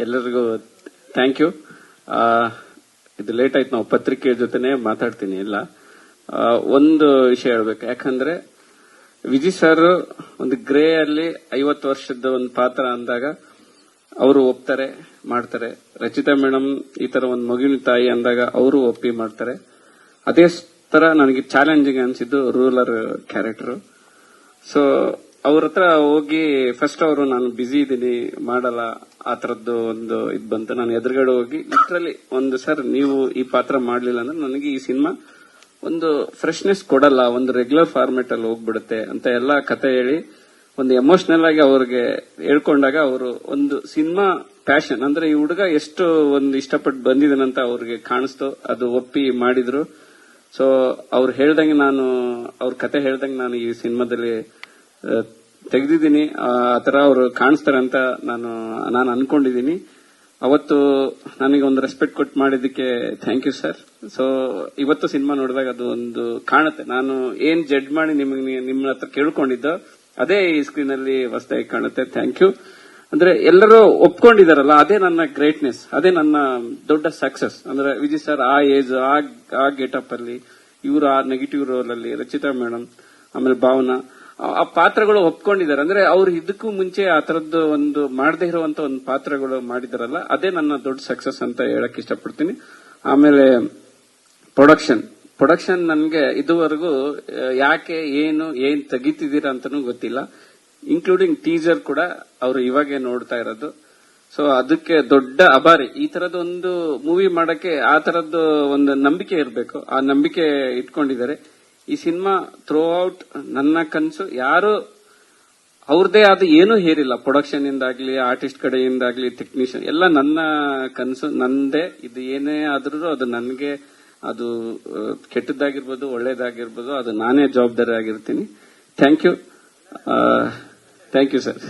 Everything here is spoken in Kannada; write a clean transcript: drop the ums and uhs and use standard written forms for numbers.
ಎಲ್ಲರಿಗೂ ಥ್ಯಾಂಕ್ ಯು. ಇದು ಲೇಟ್ ಆಯ್ತು, ನಾವು ಪತ್ರಿಕೆ ಜೊತೆನೆ ಮಾತಾಡ್ತೀನಿ. ಇಲ್ಲ, ಒಂದು ವಿಷಯ ಹೇಳ್ಬೇಕು. ಯಾಕಂದ್ರೆ ವಿಜಯ್ ಸರ್ ಒಂದು ಗ್ರೇ ಅಲ್ಲಿ 50 ವರ್ಷದ ಒಂದು ಪಾತ್ರ ಅಂದಾಗ ಅವರು ಒಪ್ತಾರೆ, ಮಾಡ್ತಾರೆ. ರಚಿತಾ ಮೇಡಮ್ ಈ ತರ ಒಂದು ಮಗುವಿನ ತಾಯಿ ಅಂದಾಗ ಅವರು ಒಪ್ಪಿ ಮಾಡ್ತಾರೆ. ಅದೇ ತರ ನನಗೆ ಚಾಲೆಂಜಿಂಗ್ ಅನ್ಸಿದ್ದು ರೂಲರ್ ಕ್ಯಾರೆಕ್ಟರ್. ಸೊ ಅವ್ರ ಹತ್ರ ಹೋಗಿ ಫಸ್ಟ್ ಅವರು ನಾನು ಬಿಸಿ ಇದ್ದೀನಿ ಮಾಡಲ್ಲ ಆ ತರದ್ದು ಒಂದು ಇದು ಬಂತು. ನಾನು ಎದುರುಗಡೆ ಹೋಗಿ ಲಿಟ್ರಲಿ ಒಂದು ಸರ್ ನೀವು ಈ ಪಾತ್ರ ಮಾಡ್ಲಿಲ್ಲ ಅಂದ್ರೆ ನನಗೆ ಈ ಸಿನಿಮಾ ಒಂದು ಫ್ರೆಶ್ನೆಸ್ ಕೊಡಲ್ಲ, ಒಂದು ರೆಗ್ಯುಲರ್ ಫಾರ್ಮೆಟ್ ಅಲ್ಲಿ ಹೋಗ್ಬಿಡುತ್ತೆ ಅಂತ ಎಲ್ಲಾ ಕತೆ ಹೇಳಿ ಒಂದು ಎಮೋಷನಲ್ ಆಗಿ ಅವ್ರಿಗೆ ಹೇಳ್ಕೊಂಡಾಗ ಅವರು ಒಂದು ಸಿನಿಮಾ ಪ್ಯಾಷನ್ ಅಂದ್ರೆ ಈ ಹುಡುಗ ಎಷ್ಟು ಒಂದು ಇಷ್ಟಪಟ್ಟು ಬಂದಿದ್ದಾನಂತ ಅವ್ರಿಗೆ ಕಾಣಿಸ್ತು. ಅದು ಒಪ್ಪಿ ಮಾಡಿದ್ರು. ಸೊ ಅವ್ರು ಹೇಳ್ದಂಗೆ ನಾನು ಅವ್ರ ಕತೆ ಹೇಳ್ದಂಗೆ ನಾನು ಈ ಸಿನಿಮಾದಲ್ಲಿ ತೆಗೆದಿದ್ದೀನಿ. ಆತರ ಅವರು ಕಾಣಿಸ್ತಾರೆ ಅಂತ ನಾನು ಅನ್ಕೊಂಡಿದ್ದೀನಿ. ಅವತ್ತು ನನಗೆ ಒಂದು ರೆಸ್ಪೆಕ್ಟ್ ಕೊಟ್ಟು ಮಾಡಿದ್ದಕ್ಕೆ ಥ್ಯಾಂಕ್ ಯು ಸರ್. ಸೊ ಇವತ್ತು ಸಿನಿಮಾ ನೋಡಿದಾಗ ಅದು ಒಂದು ಕಾಣುತ್ತೆ. ನಾನು ಏನ್ ಜಡ್ಜ್ ಮಾಡಿ ನಿಮ್ಮ ಹತ್ರ ಕೇಳ್ಕೊಂಡಿದ್ದೋ ಅದೇ ಈ ಸ್ಕ್ರೀನ್ ಅಲ್ಲಿ ಹೊಸದಾಗಿ ಕಾಣುತ್ತೆ. Thank you. ಅಂದ್ರೆ ಎಲ್ಲರೂ ಒಪ್ಕೊಂಡಿದಾರಲ್ಲ, ಅದೇ ನನ್ನ ಗ್ರೇಟ್ನೆಸ್, ಅದೇ ನನ್ನ ದೊಡ್ಡ ಸಕ್ಸಸ್. ಅಂದ್ರೆ ವಿಜಯ್ ಸರ್ ಆ ಏಜ್ ಆ ಗೆಟಪ್ ಅಲ್ಲಿ, ಇವರು ಆ ನೆಗೆಟಿವ್ ರೋಲ್ ಅಲ್ಲಿ, ರಚಿತಾ ಮೇಡಮ್, ಆಮೇಲೆ ಭಾವನಾ ಆ ಪಾತ್ರಗಳು ಒಪ್ಕೊಂಡಿದ್ದಾರೆ. ಅಂದ್ರೆ ಅವ್ರು ಇದಕ್ಕೂ ಮುಂಚೆ ಆ ತರದ್ದು ಒಂದು ಮಾಡದೇ ಇರುವಂತ ಒಂದು ಪಾತ್ರಗಳು ಮಾಡಿದಾರಲ್ಲ, ಅದೇ ನನ್ನ ದೊಡ್ಡ ಸಕ್ಸಸ್ ಅಂತ ಹೇಳಕ್ ಇಷ್ಟಪಡ್ತೀನಿ. ಆಮೇಲೆ ಪ್ರೊಡಕ್ಷನ್ ನನ್ಗೆ ಇದುವರೆಗೂ ಯಾಕೆ ಏನ್ ತೆಗಿತಿದ್ದೀರಾ ಅಂತಾನೂ ಗೊತ್ತಿಲ್ಲ. ಇನ್ಕ್ಲೂಡಿಂಗ್ ಟೀಸರ್ ಕೂಡ ಅವರು ಇವಾಗೆ ನೋಡ್ತಾ ಇರೋದು. ಸೊ ಅದಕ್ಕೆ ದೊಡ್ಡ ಆಭಾರಿ. ಈ ತರದ ಒಂದು ಮೂವಿ ಮಾಡಕ್ಕೆ ಆ ತರದ್ದು ಒಂದು ನಂಬಿಕೆ ಇರಬೇಕು. ಆ ನಂಬಿಕೆ ಇಟ್ಕೊಂಡಿದ್ದಾರೆ. ಈ ಸಿನಿಮಾ ಥ್ರೂ ಔಟ್ ನನ್ನ ಕನಸು. ಯಾರು ಅವ್ರದೇ ಆದ ಏನೂ ಹೇರಿಲ್ಲ, ಪ್ರೊಡಕ್ಷನ್ ಇಂದಾಗ್ಲಿ, ಆರ್ಟಿಸ್ಟ್ ಕಡೆಯಿಂದಾಗ್ಲಿ, ಟೆಕ್ನಿಷಿಯನ್ ಎಲ್ಲ ನನ್ನ ಕನಸು, ನಂದೇ. ಇದು ಏನೇ ಆದ್ರೂ ಅದು ನನಗೆ, ಅದು ಕೆಟ್ಟದ್ದಾಗಿರ್ಬೋದು ಒಳ್ಳೇದಾಗಿರ್ಬೋದು, ಅದು ನಾನೇ ಜವಾಬ್ದಾರಿ ಆಗಿರ್ತೀನಿ. Thank you sir.